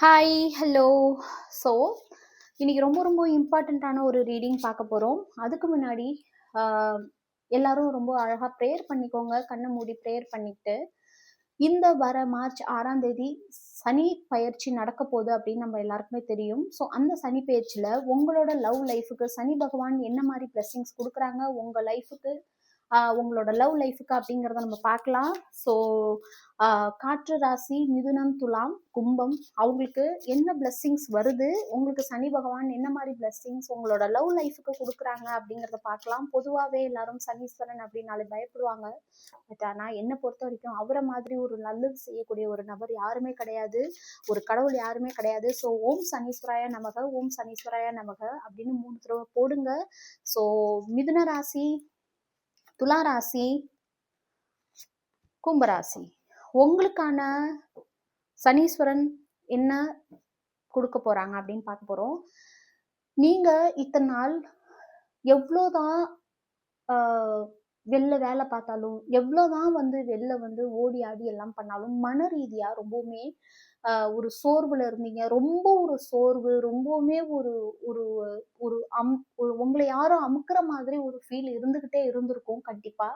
Hi, hello. So இன்னைக்கு ரொம்ப ரொம்ப இம்பார்ட்டண்ட்டான ஒரு ரீடிங் பார்க்க போகிறோம். அதுக்கு முன்னாடி எல்லாரும் ரொம்ப அழகாக ப்ரேயர் பண்ணிக்கோங்க. கண்ணை மூடி ப்ரேயர் பண்ணிட்டு, இந்த வர மார்ச் 6ஆம் தேதி சனி பயிற்சி நடக்க போகுது அப்படின்னு நம்ம எல்லாருக்குமே தெரியும். ஸோ அந்த சனி பயிற்சியில் உங்களோட லவ் லைஃபுக்கு சனி பகவான் என்ன மாதிரி பிளெஸிங்ஸ் கொடுக்குறாங்க உங்கள் லைஃபுக்கு, உங்களோட லவ் லைஃபுக்கு அப்படிங்கிறத நம்ம பார்க்கலாம். ஸோ காற்று ராசி மிதுனம், துலாம், கும்பம் அவங்களுக்கு என்ன பிளெஸ்ஸிங்ஸ் வருது, உங்களுக்கு சனி பகவான் என்ன மாதிரி பிளெஸ்ஸிங்ஸ் உங்களோட லவ் லைஃபுக்கு கொடுக்குறாங்க அப்படிங்கிறத பார்க்கலாம். பொதுவாகவே எல்லாரும் சனீஸ்வரன் அப்படின்னாலே பயப்படுவாங்க. பட் ஆனால் என்னை பொறுத்த வரைக்கும் அவரை மாதிரி ஒரு நல்லது செய்யக்கூடிய ஒரு நபர் யாருமே கிடையாது, ஒரு கடவுள் யாருமே கிடையாது. ஸோ ஓம் சனீஸ்வராய நமக, ஓம் சனீஸ்வராய நமக அப்படின்னு 3 தடவை போடுங்க. ஸோ மிதுன ராசி, துலா ராசி, கும்பராசி உங்களுக்கான சனீஸ்வரன் என்ன கொடுக்க போறாங்க அப்படின்னு பார்க்க போறோம். நீங்க இத்தனை நாள் எவ்வளோதான் வெளில வேலை பார்த்தாலும், எவ்வளோதான் வெளில ஓடி ஆடி எல்லாம் பண்ணாலும் மன ரீதியா ரொம்பவுமே ஒரு சோர்வுல இருந்தீங்க. ரொம்ப ஒரு சோர்வு, ரொம்பவுமே ஒரு ஒரு ஒரு உங்களை யாரும் அமுக்குற மாதிரி ஒரு ஃபீல் இருந்துகிட்டே இருந்திருக்கும் கண்டிப்பா.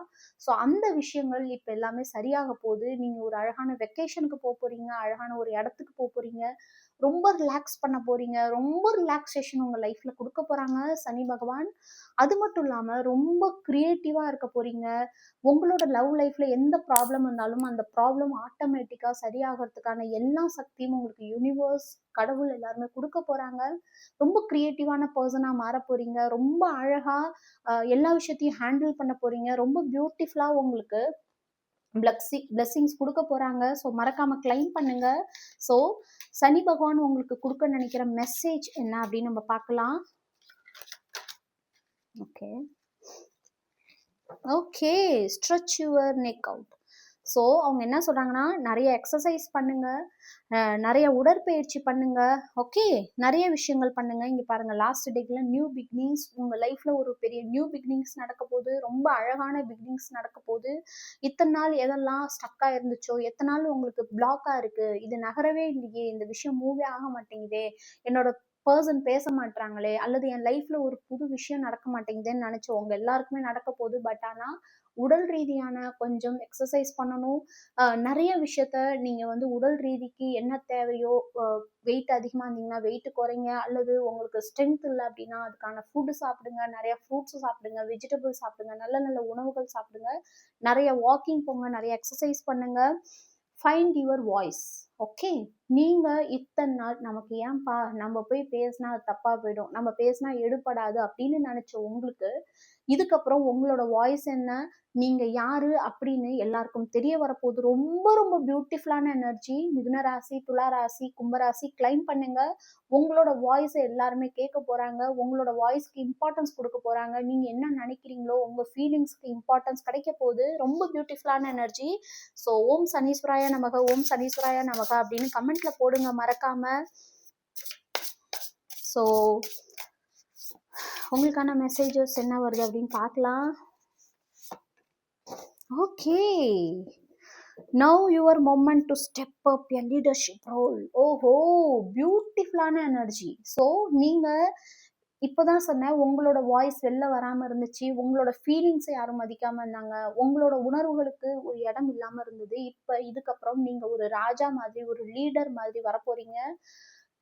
ஸோ அந்த விஷயங்கள் இப்ப எல்லாமே சரியாக போகுது. நீங்க ஒரு அழகான வெக்கேஷனுக்கு போறீங்க, அழகான ஒரு இடத்துக்கு போறீங்க, ரொம்ப ரிலாக்ஸ் பண்ண போறீங்க, ரொம்ப ரிலாக்ஸேஷன் உங்க லைஃப்ல கொடுக்க போறாங்க சனி பகவான். அது மட்டும் இல்லாம ரொம்ப கிரியேட்டிவா இருக்க போறீங்க. உங்களோட லவ் லைஃப்ல எந்த ப்ராப்ளம் இருந்தாலும் அந்த ப்ராப்ளம் ஆட்டோமேட்டிக்கா சரியாகிறதுக்கான எல்லா சக்தியும் உங்களுக்கு யூனிவர்ஸ், கடவுள் எல்லாருமே கொடுக்க போறாங்க. ரொம்ப கிரியேட்டிவான பர்சனா மாற போறீங்க. ரொம்ப அழகா எல்லா விஷயத்தையும் ஹேண்டில் பண்ண போறீங்க. ரொம்ப பியூட்டிஃபுல்லா உங்களுக்கு பிளெஸ்ஸிங்ஸ் கொடுக்க போறாங்க. ஸோ மறக்காம கிளைம் பண்ணுங்க. ஸோ சனி பகவான் உங்களுக்கு கொடுக்க நினைக்கிற மெசேஜ் என்ன அப்படின்னு நம்ம பார்க்கலாம். Okay, stretch your neck out. So அவங்க என்ன சொல்றாங்கன்னா, நிறைய எக்ஸசைஸ் பண்ணுங்க, நிறைய உடற்பயிற்சி பண்ணுங்க. ஓகே, நிறைய விஷயங்கள் பண்ணுங்க. இங்க பாருங்க, லாஸ்ட் டேக்ல நியூ பிகினிங்ஸ் உங்க லைஃப்ல ஒரு பெரிய நியூ பிகினிங்ஸ் நடக்க போகுது. ரொம்ப அழகான பிகினிங்ஸ் நடக்க போகுது. இத்தனை நாள் எதெல்லாம் ஸ்டக்கா இருந்துச்சோ, எத்தனை நாள் உங்களுக்கு பிளாக்கா இருக்கு, இது நகரவே இல்லையே, இந்த விஷயம் மூவே ஆக மாட்டேங்குதே, என்னோட பர்சன் பேச மாட்டாங்களே, அல்லது என் லைஃப்ல ஒரு புது விஷயம் நடக்க மாட்டேங்குதுன்னு நினைச்சவங்க எல்லாருக்குமே நடக்க போகுது. பட் ஆனா உடல் ரீதியான கொஞ்சம் எக்ஸசைஸ் பண்ணணும். நிறைய விஷயத்த நீங்க உடல் ரீதிக்கு என்ன தேவையோ, வெயிட் அதிகமா இருந்தீங்கன்னா வெயிட் குறைங்க, அல்லது உங்களுக்கு ஸ்ட்ரென்த் இல்லை அப்படின்னா அதுக்கான ஃபுட்டு சாப்பிடுங்க, நிறைய ஃப்ரூட்ஸ் சாப்பிடுங்க, வெஜிடபிள் சாப்பிடுங்க, நல்ல நல்ல உணவுகள் சாப்பிடுங்க, நிறைய வாக்கிங் போங்க, நிறைய எக்ஸசைஸ் பண்ணுங்க. Find your voice. ஓகே, நீங்க இத்தனை நாள் நமக்கு ஏன்பா நம்ம போய் பேசினா அது தப்பா போயிடும், நம்ம பேசினா எடுபடாது அப்படின்னு நினைச்ச உங்களுக்கு இதுக்கப்புறம் உங்களோட வாய்ஸ் என்ன, நீங்க யாரு அப்படின்னு எல்லாருக்கும் தெரிய வரப்போகுது. ரொம்ப ரொம்ப பியூட்டிஃபுல்லான எனர்ஜி. மிதுன ராசி, துலா ராசி, கும்பராசி கிளைம் பண்ணுங்க. உங்களோட வாய்ஸ் எல்லாருமே கேட்க போறாங்க. உங்களோட வாய்ஸ்க்கு இம்பார்ட்டன்ஸ் கொடுக்க போறாங்க. நீங்க என்ன நினைக்கிறீங்களோ உங்க ஃபீலிங்ஸ்க்கு இம்பார்ட்டன்ஸ் கிடைக்க போகுது. ரொம்ப பியூட்டிஃபுல்லான எனர்ஜி. ஸோ ஓம் சனீஸ்வராய நமக, ஓம் சனீஸ்வராய நமக அப்படின்னு கமெண்ட்ல போடுங்க மறக்காம. ஸோ உங்களுக்கான மெசேஜஸ் என்ன வருது அப்படின்னு பார்க்கலாம். Okay, now your moment to step up your leadership role. ஓஹோ, பியூட்டிஃபுல்லான எனர்ஜி. ஸோ நீங்க இப்போதான் சொன்னேன், உங்களோட வாய்ஸ் வெளில வராம இருந்துச்சு, உங்களோட ஃபீலிங்ஸை யாரும் மதிக்காம இருந்தாங்க, உங்களோட உணர்வுகளுக்கு ஒரு இடம் இல்லாம இருந்தது. இப்ப இதுக்கப்புறம் நீங்க ஒரு ராஜா மாதிரி, ஒரு லீடர் மாதிரி வரப்போறீங்க.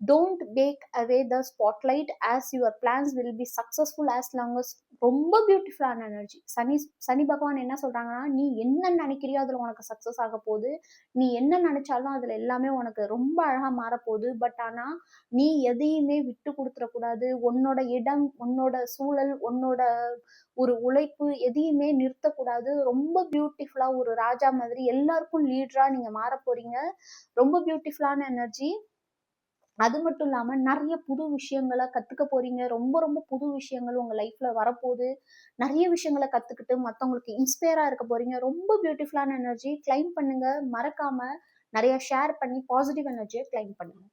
Don't back away the spotlight as your plans will be successful as long as. ரொம்ப பியூட்டிஃபுல்லான எனர்ஜி. சனி பகவான் என்ன சொல்றாங்கன்னா, நீ என்ன நினைக்கிறியோ அதுல உனக்கு சக்சஸ் ஆக போகுது, நீ என்ன நினைச்சாலும் அதுல எல்லாமே உனக்கு ரொம்ப அழகா மாறப்போகுது. பட் ஆனா நீ எதையுமே விட்டு கொடுத்துடக்கூடாது. உன்னோட இடம், உன்னோட சூழல், உன்னோட ஒரு உழைப்பு எதையுமே நிறுத்தக்கூடாது. ரொம்ப பியூட்டிஃபுல்லா ஒரு ராஜா மாதிரி எல்லாருக்கும் லீடரா நீங்க மாற போறீங்க. ரொம்ப பியூட்டிஃபுல்லான எனர்ஜி. அது மட்டும் இல்லாம நிறைய புது விஷயங்களை கத்துக்க போறீங்க. ரொம்ப ரொம்ப புது விஷயங்கள் உங்க லைஃப்ல வரப்போகுது. நிறைய விஷயங்களை கத்துக்கிட்டு மத்தவங்களுக்கு இன்ஸ்பயரா இருக்க போறீங்க. ரொம்ப பியூட்டிஃபுல்லான எனர்ஜி. கிளைம் பண்ணுங்க மறக்காம. நிறைய ஷேர் பண்ணி பாசிட்டிவ் எனர்ஜியை கிளைம் பண்ணுங்க.